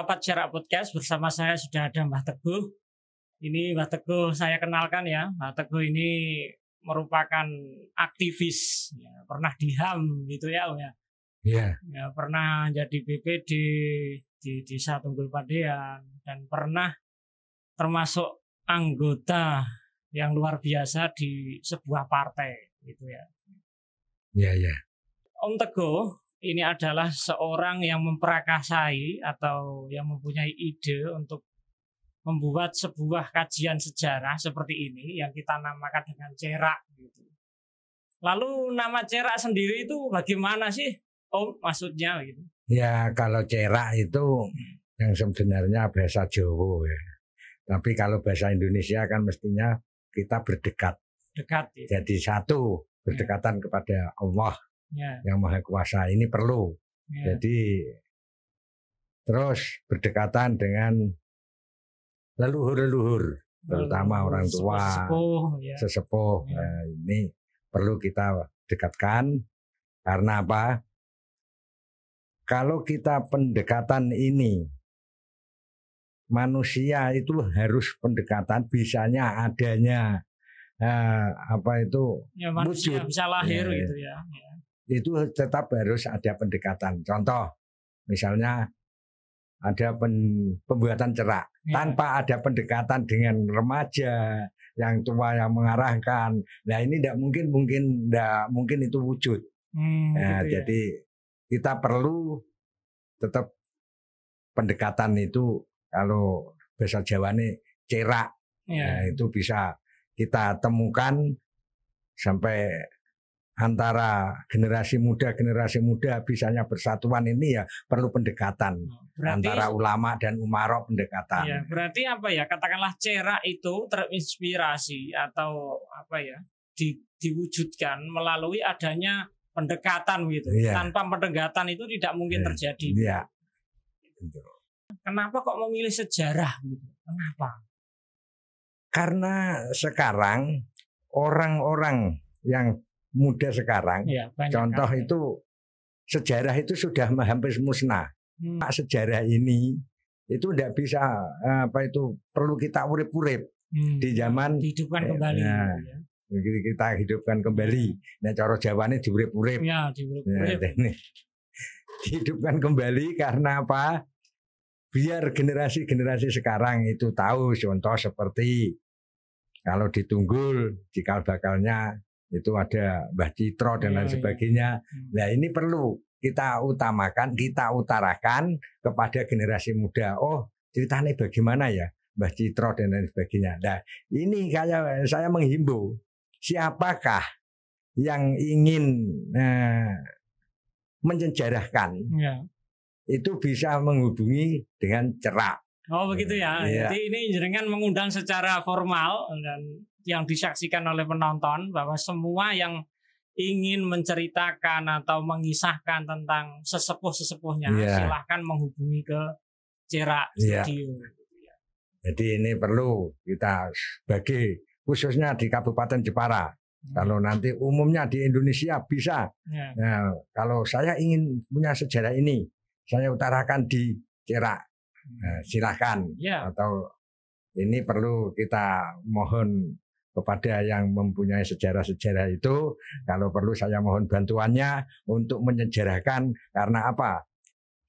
Rapat Cerak Podcast bersama saya sudah ada Mbah Teguh. Ini Mbah Teguh saya kenalkan ya. Mbah Teguh ini merupakan aktivis, ya, pernah di HAM gitu ya, Om ya. Iya. Ya, pernah jadi BPD di Desa Tunggul Padean dan pernah termasuk anggota yang luar biasa di sebuah partai gitu ya. Iya, iya. Om Teguh ini adalah seorang yang memperakasai atau yang mempunyai ide untuk membuat sebuah kajian sejarah seperti ini yang kita namakan dengan cerak gitu. Lalu nama cerak sendiri itu bagaimana sih, Om, maksudnya gitu? Ya, kalau cerak itu yang sebenarnya bahasa Jawa ya. Tapi kalau bahasa Indonesia kan mestinya kita berdekat. Dekat ya. Jadi satu, berdekatan kepada Allah Ya. yang Maha Kuasa. Ini perlu. Ya. Jadi terus berdekatan dengan leluhur-leluhur, terutama orang tua, sesepuh, ya. sesepuh. Ya. Nah, ini perlu kita dekatkan. Karena apa? Kalau kita pendekatan ini, manusia itu harus pendekatan, bisanya adanya apa itu Ya, manusia wujud. bisa lahir Ya, gitu ya. Ya. Itu tetap harus ada pendekatan. Contoh, misalnya ada pembuatan cerak. Ya. Tanpa ada pendekatan dengan remaja yang tua yang mengarahkan, nah ini tidak mungkin itu wujud. Nah, Gitu ya. jadi kita perlu tetap pendekatan itu, kalau bahasa Jawa ini cerak. Ya. Nah, itu bisa kita temukan sampai antara generasi muda bisanya bersatuan. Ini ya perlu pendekatan. Berarti, antara ulama dan umarok pendekatan. ya, berarti apa ya, katakanlah cerak itu terinspirasi atau apa ya, diwujudkan melalui adanya pendekatan gitu. Ya. Tanpa pendekatan itu tidak mungkin terjadi. Ya. Kenapa kok memilih sejarah gitu? Kenapa? Karena sekarang orang-orang yang muda sekarang, Ya, contoh kan, itu sejarah itu sudah hampir musnah. Sejarah ini itu tidak bisa perlu kita urip-urip di zaman dihidupkan kembali. Ya. Kita hidupkan kembali. Nah, cara Jawane diurip-urip. Ya, diurip-urip. Ya, dihidupkan kembali karena apa? Biar generasi-generasi sekarang itu tahu. Contoh seperti kalau di Tunggul, cikal bakalnya itu ada Mbah Citro dan lain sebagainya. Nah, ini perlu kita utamakan, kita utarakan kepada generasi muda. Oh, ceritanya bagaimana ya Mbah Citro dan lain sebagainya. Nah, ini kayak saya menghimbau, siapakah yang ingin mensejarahkan, ya, itu bisa menghubungi dengan cerak. Oh begitu ya. Ya. Jadi ini jenengan mengundang secara formal dan yang disaksikan oleh penonton bahwa semua yang ingin menceritakan atau mengisahkan tentang sesepuh-sesepuhnya, silahkan menghubungi ke Cerak Studio. Ya. Jadi ini perlu kita bagi, khususnya di Kabupaten Jepara. Kalau nanti umumnya di Indonesia bisa. Ya. Nah, kalau saya ingin punya sejarah ini, saya utarakan di Cerak. Nah, silahkan. Ya. Atau ini perlu kita mohon kepada yang mempunyai sejarah-sejarah itu, kalau perlu saya mohon bantuannya untuk menyejarahkan. Karena apa?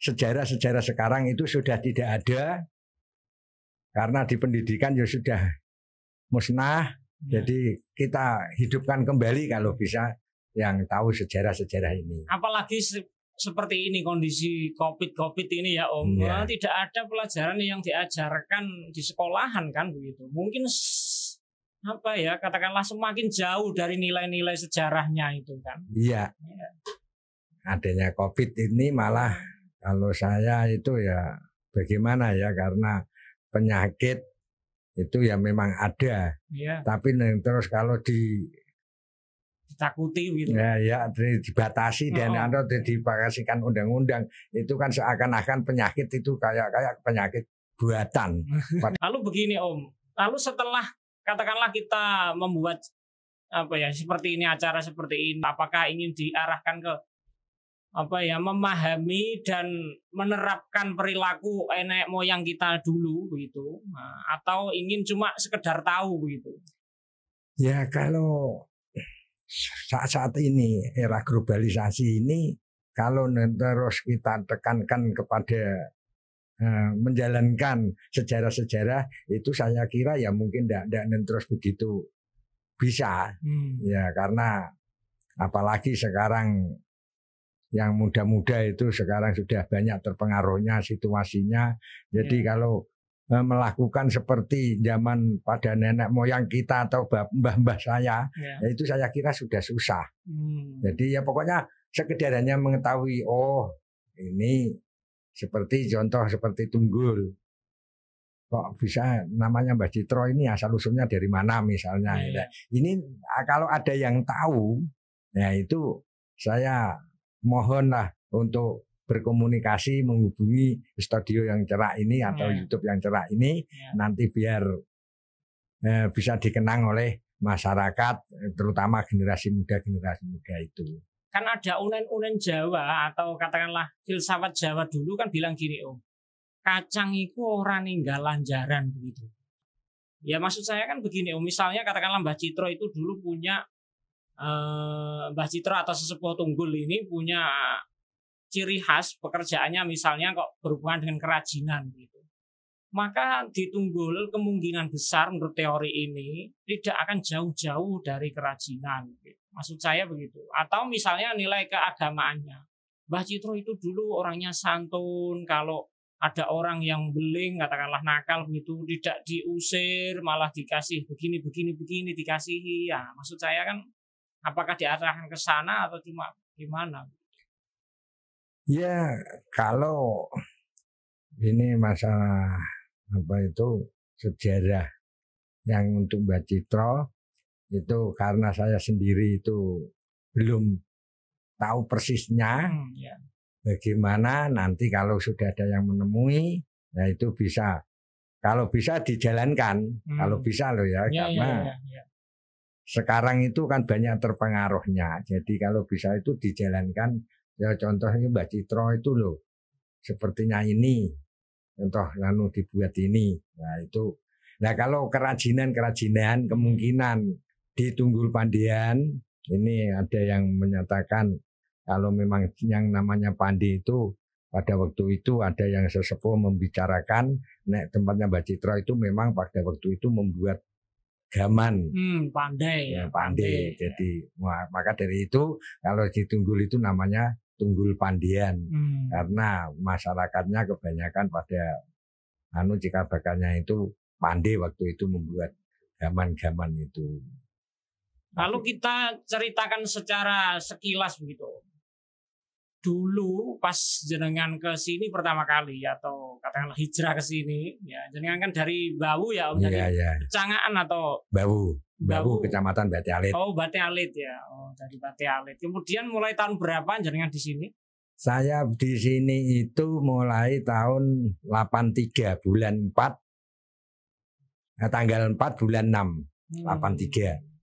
Sejarah-sejarah sekarang itu sudah tidak ada, karena di pendidikan ya sudah musnah. Jadi kita hidupkan kembali kalau bisa yang tahu sejarah-sejarah ini. Apalagi seperti ini kondisi COVID ini ya Om, tidak ada pelajaran yang diajarkan di sekolahan kan begitu. Mungkin apa ya, katakanlah semakin jauh dari nilai-nilai sejarahnya itu kan. Iya. Ya. Adanya COVID ini malah kalau saya itu ya bagaimana ya, karena penyakit itu ya memang ada. Ya. Tapi terus kalau ditakuti gitu. Ya dibatasi dan dipakasikan undang-undang, itu kan seakan-akan penyakit itu kayak penyakit buatan. Lalu begini Om, lalu setelah katakanlah kita membuat apa ya seperti ini, acara seperti ini, apakah ingin diarahkan ke memahami dan menerapkan perilaku nenek moyang kita dulu begitu, atau ingin cuma sekedar tahu begitu? Ya kalau saat ini era globalisasi ini, kalau terus kita tekankan kepada menjalankan sejarah-sejarah itu, saya kira ya mungkin tidak terus begitu bisa. Ya karena apalagi sekarang yang muda-muda itu sekarang sudah banyak terpengaruhnya situasinya. Jadi kalau melakukan seperti zaman pada nenek moyang kita atau mbah-mbah saya, ya itu saya kira sudah susah. Jadi ya pokoknya sekedar hanya mengetahui, oh ini seperti contoh seperti Tunggul. Kok bisa namanya Mbah Citro ini asal usulnya dari mana misalnya. Ini kalau ada yang tahu, ya itu saya mohonlah untuk berkomunikasi, menghubungi studio yang cerah ini atau YouTube yang cerah ini, nanti biar bisa dikenang oleh masyarakat, terutama generasi muda itu. Kan ada unen-unen Jawa atau katakanlah filsafat Jawa dulu kan bilang gini, Om, kacang itu orang ninggal lanjaran begitu. Ya maksud saya kan begini, Om, misalnya katakanlah Mbah Citro itu dulu punya Mbah Citro atau sesepuh Tunggul ini punya ciri khas pekerjaannya misalnya kok berhubungan dengan kerajinan gitu. Maka di Tunggul kemungkinan besar menurut teori ini tidak akan jauh-jauh dari kerajinan gitu. Maksud saya begitu. Atau misalnya nilai keagamaannya, Mbah Citro itu dulu orangnya santun, kalau ada orang yang beling katakanlah nakal begitu tidak diusir, malah dikasih begini dikasihi. Ya maksud saya kan apakah diarahkan ke sana atau cuma gimana? Ya kalau ini masalah sejarah yang untuk Mbah Citro itu karena saya sendiri itu belum tahu persisnya bagaimana. Nanti kalau sudah ada yang menemui, ya itu bisa, kalau bisa dijalankan, kalau bisa loh ya, karena sekarang itu kan banyak terpengaruhnya. Jadi kalau bisa itu dijalankan, ya contohnya Mbah Citro itu loh, sepertinya ini, contoh lalu dibuat ini. Nah itu, nah kalau kerajinan kemungkinan di Tunggul Pandean ini ada yang menyatakan kalau memang yang namanya Pandi itu pada waktu itu ada yang sesepuh membicarakan tempatnya Mbah Citro itu memang pada waktu itu membuat gaman. Pandai. Jadi maka dari itu kalau di Tunggul itu namanya Tunggul Pandian. Karena masyarakatnya kebanyakan pada cikal bakalnya itu pandai waktu itu membuat gaman-gaman itu. Lalu kita ceritakan secara sekilas begitu. Dulu pas jenengan ke sini pertama kali atau katakanlah hijrah ke sini, ya jenengan kan dari Bawu ya, Om, dari Pecangaan atau Bawu Kecamatan Bate Alit. Oh, Bate Alit ya. Oh, dari Bate Alit. Kemudian mulai tahun berapa jenengan di sini? Saya di sini itu mulai tahun 83 bulan 4 tanggal 4 bulan 6 83.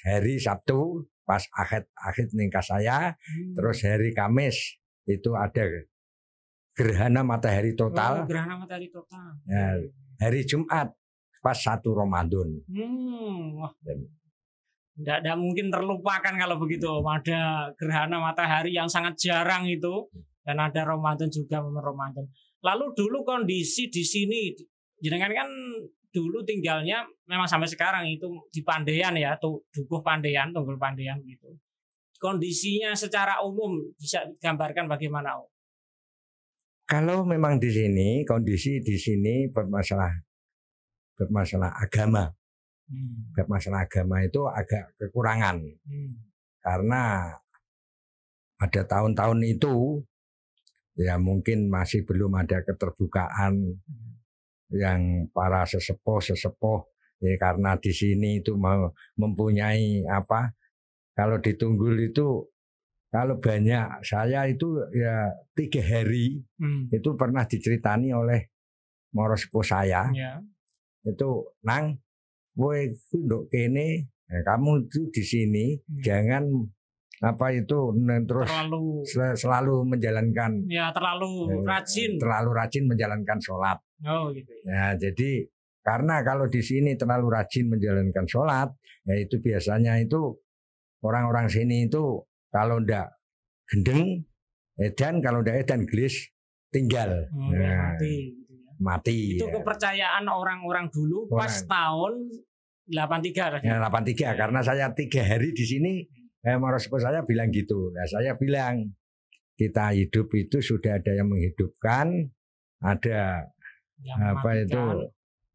Hari Sabtu pas akhir nikah saya, terus hari Kamis itu ada gerhana matahari total. Gerhana matahari total. Ya, hari Jumat pas 1 Ramadan. Tidak mungkin terlupakan kalau begitu. Ada gerhana matahari yang sangat jarang itu, dan ada Ramadan juga momen Ramadan. Lalu dulu kondisi di sini, jenengan kan dulu tinggalnya memang sampai sekarang itu di Pandean ya, Dukuh Pandean, Tunggul Pandean gitu. Kondisinya secara umum bisa digambarkan bagaimana, Om? Kalau memang di sini kondisi di sini bermasalah agama. Bermasalah agama itu agak kekurangan. Karena pada tahun-tahun itu ya mungkin masih belum ada keterbukaan yang para sesepuh ya, karena di sini itu mempunyai kalau di Tunggul itu kalau banyak saya itu ya 3 hari itu pernah diceritani oleh moro sepuh saya itu, nang kowe nduk kene, kamu itu di sini jangan apa itu terus selalu menjalankan, ya terlalu rajin menjalankan sholat. Oh gitu. Ya jadi karena kalau di sini terlalu rajin menjalankan sholat, ya itu biasanya itu orang-orang sini itu kalau ndak gendeng edan, kalau ndak edan gelis tinggal. Mati. Itu ya. Kepercayaan orang-orang dulu pas tahun 83. Ya, 83 karena saya 3 hari di sini. Marospo saya bilang gitu. Nah, saya bilang kita hidup itu sudah ada yang menghidupkan, ada yang apa mematikan. Itu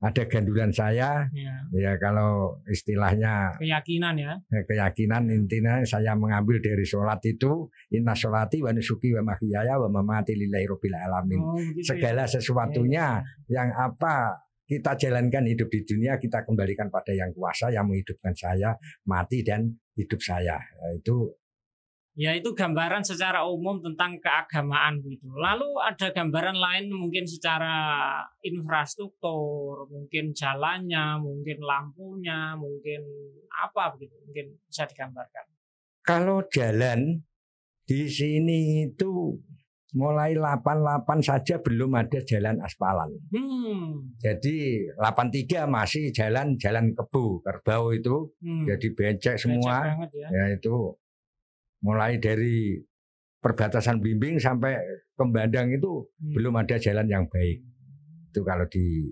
ada gandulan saya. Ya kalau istilahnya keyakinan ya. Keyakinan intinya saya mengambil dari sholat itu inna sholati wa nusuki wa mahyaya wa mamati lillahi rabbil alamin. Segala sesuatunya yang apa kita jalankan hidup di dunia kita kembalikan pada yang kuasa yang menghidupkan saya, mati dan hidup saya. Itu ya itu gambaran secara umum tentang keagamaan gitu. Lalu ada gambaran lain mungkin secara infrastruktur, mungkin jalannya, mungkin lampunya, mungkin apa begitu, mungkin bisa digambarkan. Kalau jalan di sini itu mulai 88 saja belum ada jalan aspalan. Jadi 83 masih jalan kerbau itu, jadi becek semua. Ya itu mulai dari perbatasan Blimbing sampai ke Bandang itu belum ada jalan yang baik. Itu kalau di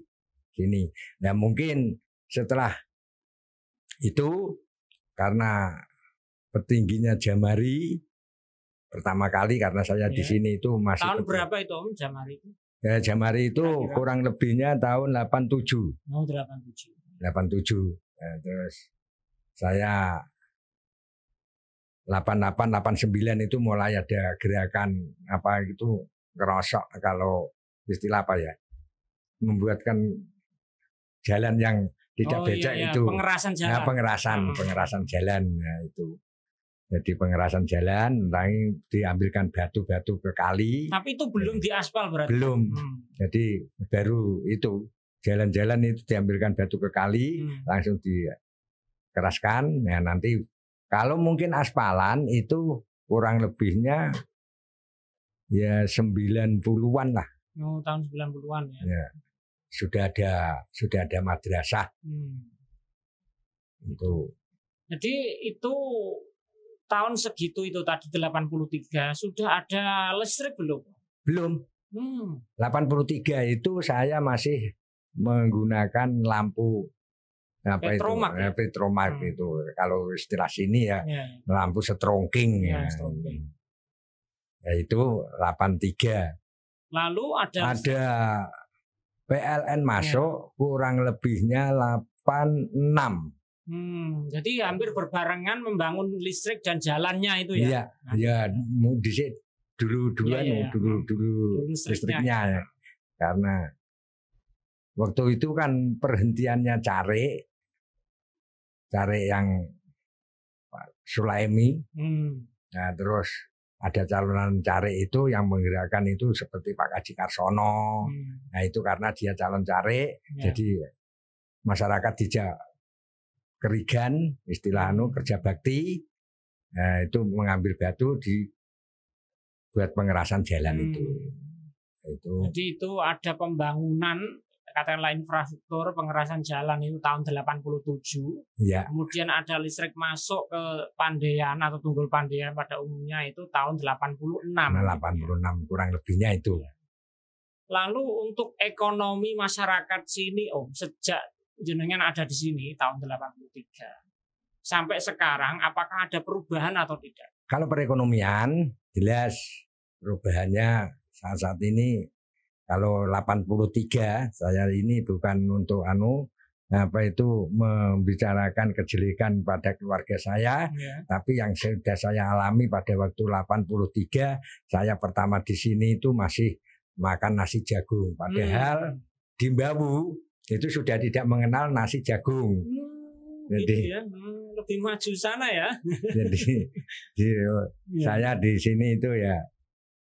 sini. Nah mungkin setelah itu karena petingginya Jamari pertama kali karena saya di sini itu masih tahun berapa itu Om Jamari itu? Ya Jamari itu kira-kira kurang lebihnya tahun 87. Oh 87. 87. Nah, terus saya 88 89 itu mulai ada gerakan apa itu ngerosok kalau istilah apa ya? Membuatkan jalan yang tidak becek itu. Pengerasan jalan. Nah, pengerasan jalan. Nah, itu. Jadi pengerasan jalan, diambilkan batu-batu ke kali. Tapi itu belum diaspal berarti? Belum. Jadi baru itu jalan-jalan itu diambilkan batu ke kali, langsung dikeraskan. Nah nanti kalau mungkin aspalan itu kurang lebihnya ya 90-an lah. Oh, tahun 90-an ya. Ya. Sudah ada madrasah. Itu. Jadi itu tahun segitu itu tadi 83 sudah ada listrik belum? Belum. 83 itu saya masih menggunakan lampu apa Petromak, itu? Petromak itu. Kalau istilah sini ya, lampu setrongking ya. Ya itu 83. Lalu ada PLN masuk kurang lebihnya 86. Jadi hampir berbarengan membangun listrik dan jalannya itu ya. Iya, dulu listriknya ya. Karena waktu itu kan perhentiannya Care yang Pak Sulaimi. Nah, terus ada calonan Care itu yang menggerakkan itu seperti Pak Kaji Karsono. Nah, itu karena dia calon Care, jadi masyarakat dijak kerigan istilah kerja bakti, nah, itu mengambil batu buat pengerasan jalan itu. Jadi itu ada pembangunan katakanlah infrastruktur pengerasan jalan itu tahun 87. Ya. Kemudian ada listrik masuk ke Pandean atau Tunggul Pandean pada umumnya itu tahun 86. Nah, 86 kurang lebihnya itu. Lalu untuk ekonomi masyarakat sini Om sejak jenengan ada di sini tahun 83 sampai sekarang apakah ada perubahan atau tidak? Kalau perekonomian jelas perubahannya saat ini kalau 83 saya ini bukan untuk membicarakan kejelekan pada keluarga saya, tapi yang sudah saya alami pada waktu 83 saya pertama di sini itu masih makan nasi jagung padahal di Mbawu itu sudah tidak mengenal nasi jagung. Jadi lebih maju sana ya. Jadi saya di sini itu ya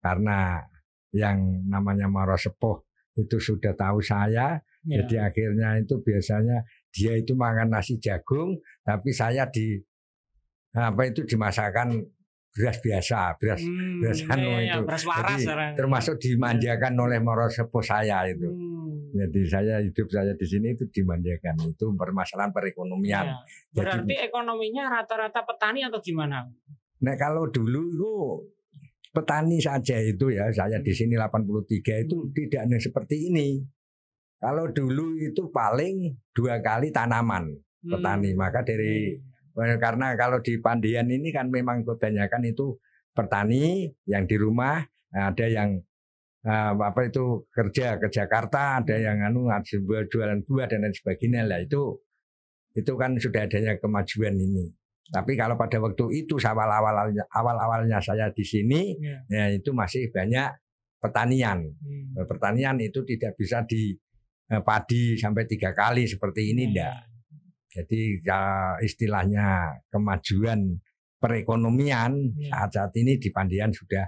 karena yang namanya Maro Sepuh itu sudah tahu saya. Jadi akhirnya itu biasanya dia itu makan nasi jagung, tapi saya dimasakkan beras biasa, beras itu. Beras waras. Jadi, termasuk dimanjakan oleh moro sepuh saya itu. Jadi hidup saya di sini itu dimanjakan. Itu permasalahan perekonomian. Ya. Berarti ekonominya rata-rata petani atau gimana? Nah kalau dulu itu petani saja itu ya, saya di sini 83 itu tidak seperti ini. Kalau dulu itu paling 2 kali tanaman petani. Maka karena kalau di Pandian ini kan memang kebanyakan itu petani yang di rumah, ada yang kerja ke Jakarta, ada yang jualan buah dan lain sebagainya lah. Itu kan sudah adanya kemajuan ini. Tapi kalau pada waktu itu awal-awalnya saya di sini, ya itu masih banyak pertanian. Pertanian itu tidak bisa di padi sampai 3 kali seperti ini enggak. Jadi istilahnya kemajuan perekonomian saat ini di Pandian sudah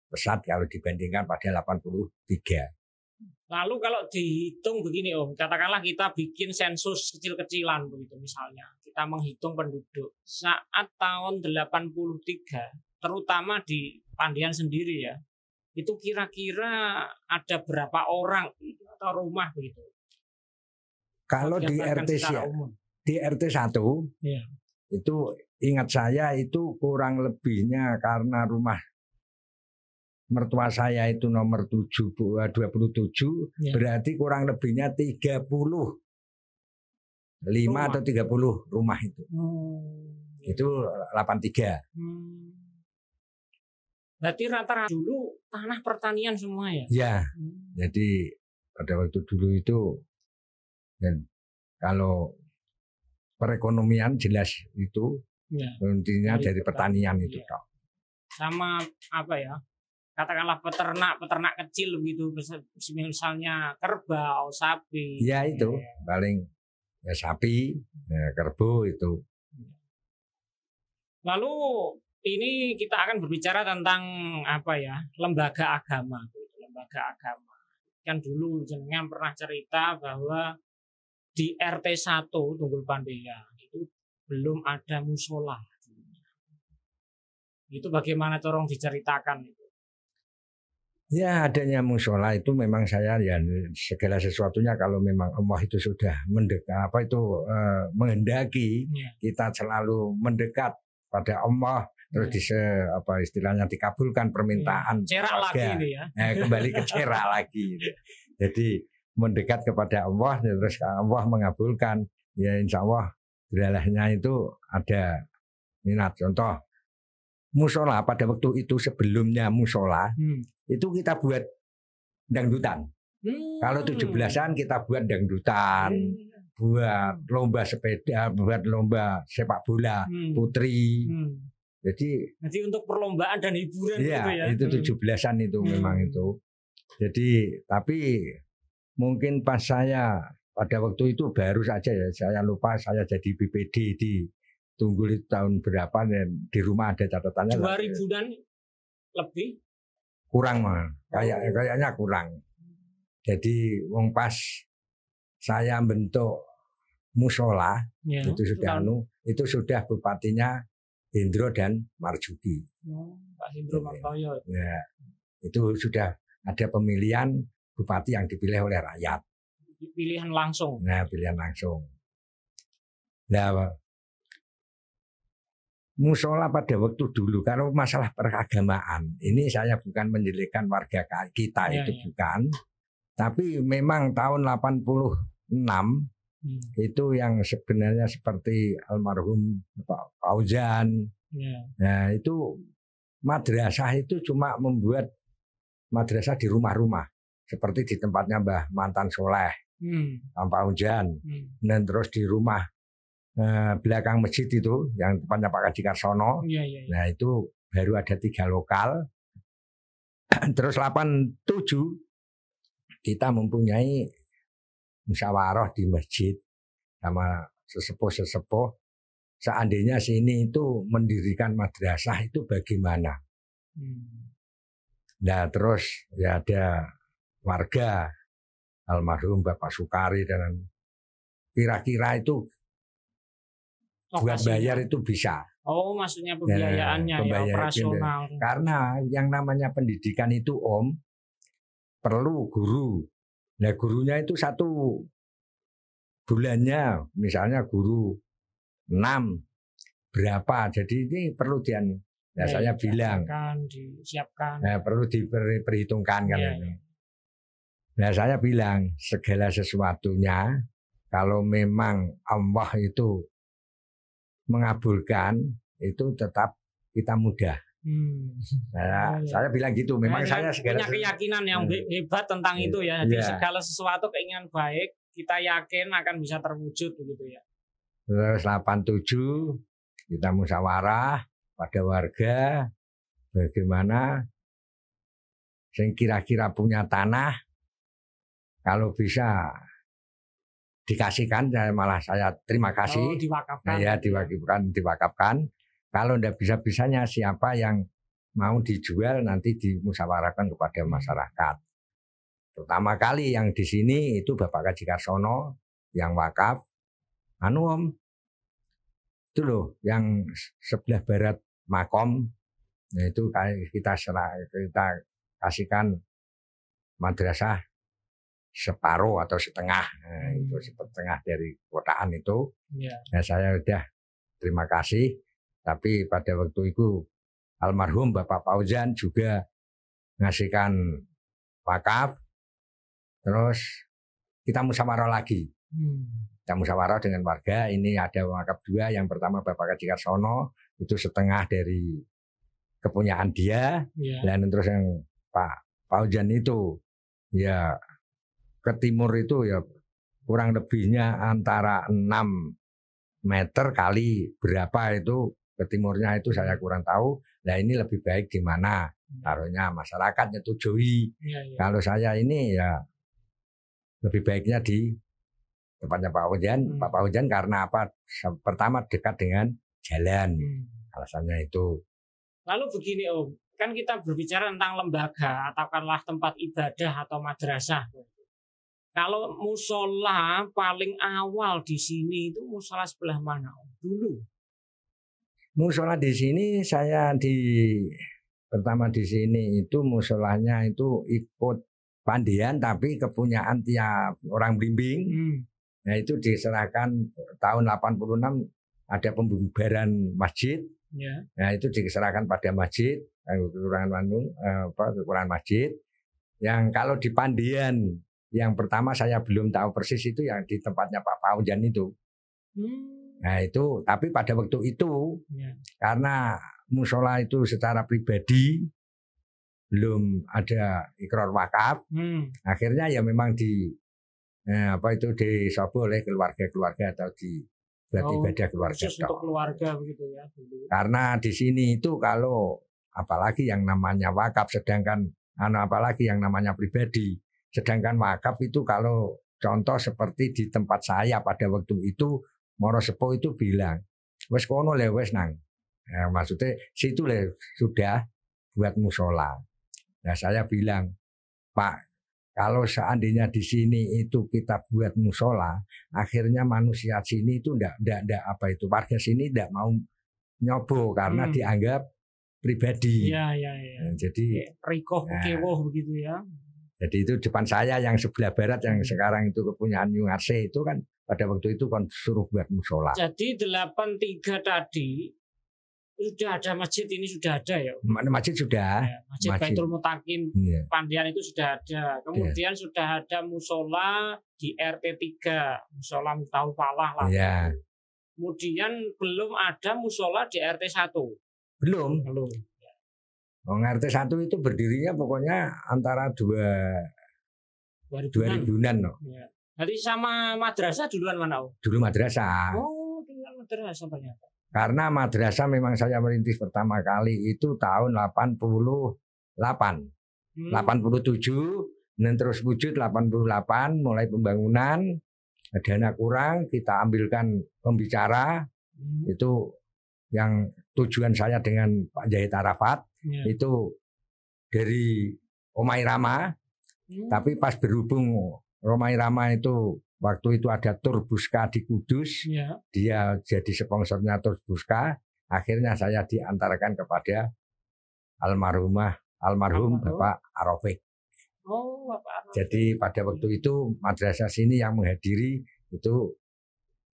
pesat kalau dibandingkan pada 83. Lalu kalau dihitung begini Om, katakanlah kita bikin sensus kecil-kecilan begitu misalnya. Kita menghitung penduduk saat tahun 83, terutama di Pandian sendiri ya. Itu kira-kira ada berapa orang atau rumah begitu? Kalau di RT 1 itu ingat saya itu kurang lebihnya karena rumah mertua saya itu nomor 27 berarti kurang lebihnya 35 atau 30 rumah itu. Itu 83. Berarti rata-rata dulu tanah pertanian semua ya? Ya. Jadi pada waktu dulu itu dan kalau perekonomian jelas itu intinya dari pertanian itu toh. Sama apa ya? Katakanlah peternak kecil begitu, misalnya kerbau, sapi. Ya itu paling ya sapi, ya, kerbau itu. Lalu ini kita akan berbicara tentang apa ya? Lembaga agama. Lembaga agama. Kan dulu jenengan pernah cerita bahwa di RT 1 Tunggul Pandian itu belum ada musola. Itu bagaimana corong diceritakan itu? Ya adanya musola itu memang saya ya segala sesuatunya kalau memang Allah itu sudah mendekat menghendaki kita selalu mendekat pada Allah terus istilahnya dikabulkan permintaan cerak lagi ini ya. Kembali ke cerak lagi. Jadi mendekat kepada Allah terus Allah mengabulkan ya insya Allah beralahnya itu ada minat. Contoh musola pada waktu itu sebelumnya musola itu kita buat dangdutan. Kalau 17-an kita buat dangdutan, buat lomba sepeda, buat lomba sepak bola putri. Jadi untuk perlombaan dan hiburan gitu ya. Itu 17-an itu memang itu. Jadi tapi mungkin pas saya pada waktu itu baru saja ya, saya lupa saya jadi BPD di Tunggul itu tahun berapa dan di rumah ada catatannya 2000-an lebih kurang kayaknya kurang. Jadi wong pas saya bentuk musola itu sudah bupatinya Hendro dan Marjuki. Pak Hendro Martoyo. Ya, itu sudah ada pemilihan bupati yang dipilih oleh rakyat. Pilihan langsung. Nah, pilihan langsung. Nah, musola pada waktu dulu kalau masalah peragamaan ini saya bukan menjelekkan warga kita bukan, tapi memang tahun 86 itu yang sebenarnya seperti almarhum Pak Fauzan. Nah, itu madrasah itu cuma membuat madrasah di rumah-rumah seperti di tempatnya Mbah Mantan Soleh, Pak Fauzan, dan terus di rumah belakang masjid itu yang tempatnya Pak Kaji Karsono. Nah itu baru ada 3 lokal. Terus 87 kita mempunyai musyawarah di masjid sama sesepuh-sesepuh. Seandainya sini itu mendirikan madrasah itu bagaimana? Nah terus ya ada warga almarhum Bapak Sukari dan kira-kira itu buat bayar itu bisa. Oh, maksudnya pembiayaannya ya, pembiayaan operasional. Karena yang namanya pendidikan itu Om perlu guru. Nah gurunya itu 1 bulannya, misalnya guru 6 berapa. Jadi ini perlu saya bilang disiapkan. Nah, perlu diperhitungkan kan ini. Nah saya bilang segala sesuatunya kalau memang Allah itu mengabulkan itu tetap kita mudah. Saya bilang gitu. Memang saya punya keyakinan yang hebat tentang itu ya. Jadi segala sesuatu keinginan baik kita yakin akan bisa terwujud begitu ya. Terus 87 kita musyawarah pada warga bagaimana yang kira-kira punya tanah kalau bisa dikasihkan, saya terima kasih. Diwakafkan. Ya diwakafkan. Kalau tidak bisa-bisanya siapa yang mau dijual nanti dimusyawarahkan kepada masyarakat. Pertama kali yang di sini itu Bapak Kaji Karsono yang wakaf. Om, itu loh yang sebelah barat makom. Nah itu kita kasihkan madrasah separuh atau setengah, nah, itu setengah dari kotaan itu. Nah saya udah terima kasih, tapi pada waktu itu almarhum Bapak Fauzan juga ngasihkan wakaf, terus kita musyawarah lagi. Kita musyawarah dengan warga, ini ada wakaf 2, yang pertama Bapak Kaji Karsono itu setengah dari kepunyaan dia, dan terus yang Pak Fauzan itu ya ke timur itu ya kurang lebihnya antara 6 meter kali berapa itu ke timurnya itu saya kurang tahu. Nah ini lebih baik di mana taruhnya, masyarakat nyetujui. Kalau saya ini ya lebih baiknya di tempatnya Pak Fauzan. Pak Fauzan karena apa? Pertama dekat dengan jalan, alasannya itu. Lalu begini Om, kan kita berbicara tentang lembaga atau katakanlah tempat ibadah atau madrasah. Kalau musola paling awal di sini itu musola sebelah mana dulu? Musola di sini pertama di sini itu musolanya itu ikut pandian tapi kepunyaan tiap orang Blimbing. Nah itu diserahkan tahun 86 ada pembubaran masjid. Nah itu diserahkan pada masjid, kekurangan masjid. Yang kalau di pandian yang pertama saya belum tahu persis itu yang di tempatnya Pak Fauzan itu. Nah itu, tapi pada waktu itu karena musola itu secara pribadi belum ada ikrar wakaf, akhirnya ya memang disobo oleh keluarga-keluarga atau buat ibadah keluarga. Untuk keluarga begitu ya. Karena di sini itu kalau apalagi yang namanya wakaf, sedangkan apalagi yang namanya pribadi. Sedangkan wakaf itu kalau contoh seperti di tempat saya pada waktu itu Moro Sepo itu bilang wes kono le wes nang, maksudnya situ le sudah buat musola. Nah saya bilang Pak, kalau seandainya di sini itu kita buat musola, akhirnya manusia sini itu ndak warga sini ndak mau nyobo karena dianggap pribadi. Nah, jadi rikoh kewoh begitu ya. Jadi itu depan saya yang sebelah barat yang sekarang itu kepunyaan Nyungarse itu kan pada waktu itu kan suruh buat musola. Jadi 83 tadi sudah ada masjid, ini sudah ada ya? Masjid sudah. Ya, masjid Baitul Mutakin Pandian itu sudah ada. Kemudian sudah ada musola di RT 3, musola Miftahul Falah lah. Kemudian belum ada musola di RT 1. Belum. RT 1 itu berdirinya pokoknya antara 2000-an no. Jadi sama madrasah duluan mana? Dulu madrasah. Oh, duluan madrasah ternyata. Karena madrasah memang saya merintis pertama kali itu tahun 88. 87 dan terus wujud 88 mulai pembangunan, dana kurang kita ambilkan pembicara. Itu yang tujuan saya dengan Pak Zahid Arafat itu dari Omai Rama, tapi pas berhubung Omai Rama itu waktu itu ada Tur Buska di Kudus, dia jadi sponsornya Tur Buska. akhirnya saya diantarkan kepada almarhum Bapak Arofik. Oh, Bapak Arofik. Jadi pada waktu itu madrasah sini yang menghadiri itu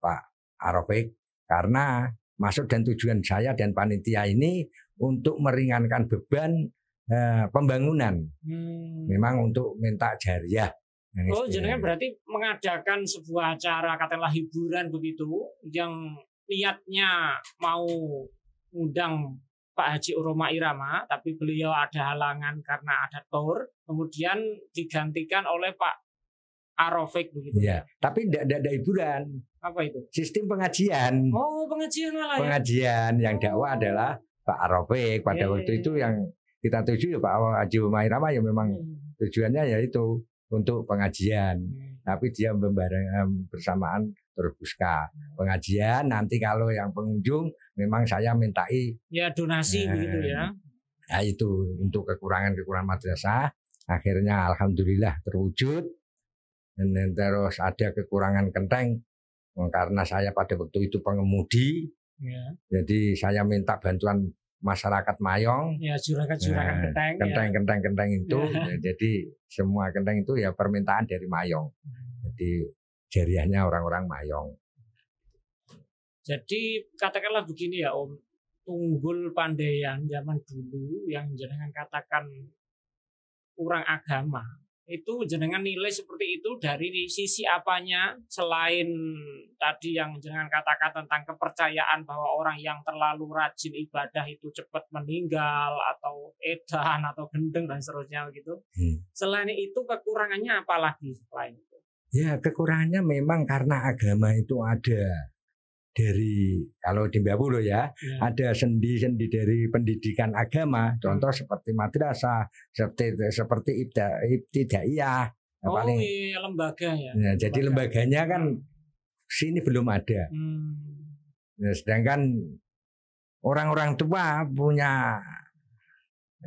Pak Arofik, karena maksud dan tujuan saya dan panitia ini untuk meringankan beban pembangunan. Memang untuk minta jariah. Oh, jenengan berarti mengadakan sebuah acara katakanlah hiburan begitu yang niatnya mau undang Pak Haji Rhoma Irama, tapi beliau ada halangan karena ada tour, kemudian digantikan oleh Pak Arofik begitu. Ya, tapi tidak ada hiburan. Apa itu? Sistem pengajian. Oh, pengajian malah ya. Pengajian yang dakwah adalah Pak Arofik. Pada waktu itu yang kita tuju ya Pak Haji Rhoma Irama ya memang tujuannya yaitu untuk pengajian. Tapi dia bersamaan Turbuska pengajian. Nanti kalau yang pengunjung memang saya mintai ya donasi begitu ya. Nah itu untuk kekurangan madrasah. Akhirnya alhamdulillah terwujud. Dan terus ada kekurangan kenteng karena saya pada waktu itu pengemudi. Ya. Jadi saya minta bantuan masyarakat Mayong. Ya, juragan kenteng itu. Ya, jadi semua kenteng itu ya permintaan dari Mayong. Jadi jariahnya orang-orang Mayong. Jadi katakanlah begini ya Om, Tunggul Pandaian zaman dulu yang jenengan katakan kurang agama, itu jenengan nilai seperti itu dari sisi apanya selain tadi yang jenengan katakan tentang kepercayaan bahwa orang yang terlalu rajin ibadah itu cepat meninggal atau edan atau gendeng dan seterusnya gitu. Selain itu kekurangannya apa lagi selain itu? Ya kekurangannya memang karena agama itu ada dari kalau di Mbah Pulo ya, ada sendi-sendi dari pendidikan agama, contoh seperti madrasah, seperti ibtidaiyah. Paling iya, lembaga ya. Nah, jadi lembaganya kan sini belum ada. Nah, sedangkan orang-orang tua punya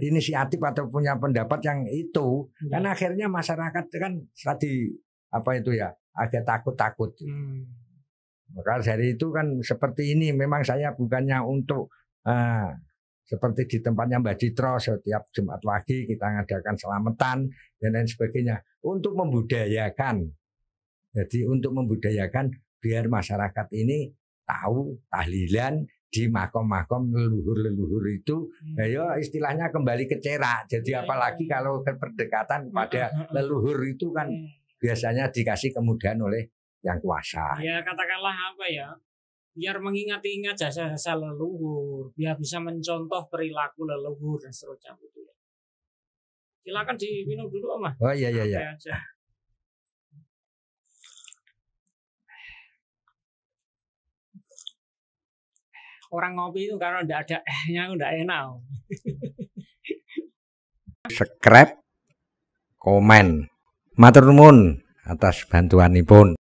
inisiatif atau punya pendapat yang itu, karena akhirnya masyarakat kan tadi apa itu ya agak takut-takut. Maka dari itu kan seperti ini memang saya bukannya untuk seperti di tempatnya Mbak Citro setiap Jumat pagi kita ngadakan selamatan dan lain sebagainya untuk membudayakan. Jadi untuk membudayakan biar masyarakat ini tahu tahlilan di makom-makom leluhur-leluhur itu, ya istilahnya kembali ke cerak. Jadi apalagi kalau berdekatan pada leluhur itu kan biasanya dikasih kemudahan oleh yang kuasa. Ya katakanlah apa ya, biar mengingat-ingat jasa-jasa leluhur, biar bisa mencontoh perilaku leluhur dan seterusnya gitu ya. Silakan diminum dulu Om. Oh iya. Orang ngopi itu kalau tidak ada ehnya udah enak. Subscribe, komen, matur nuwun atas bantuanipun.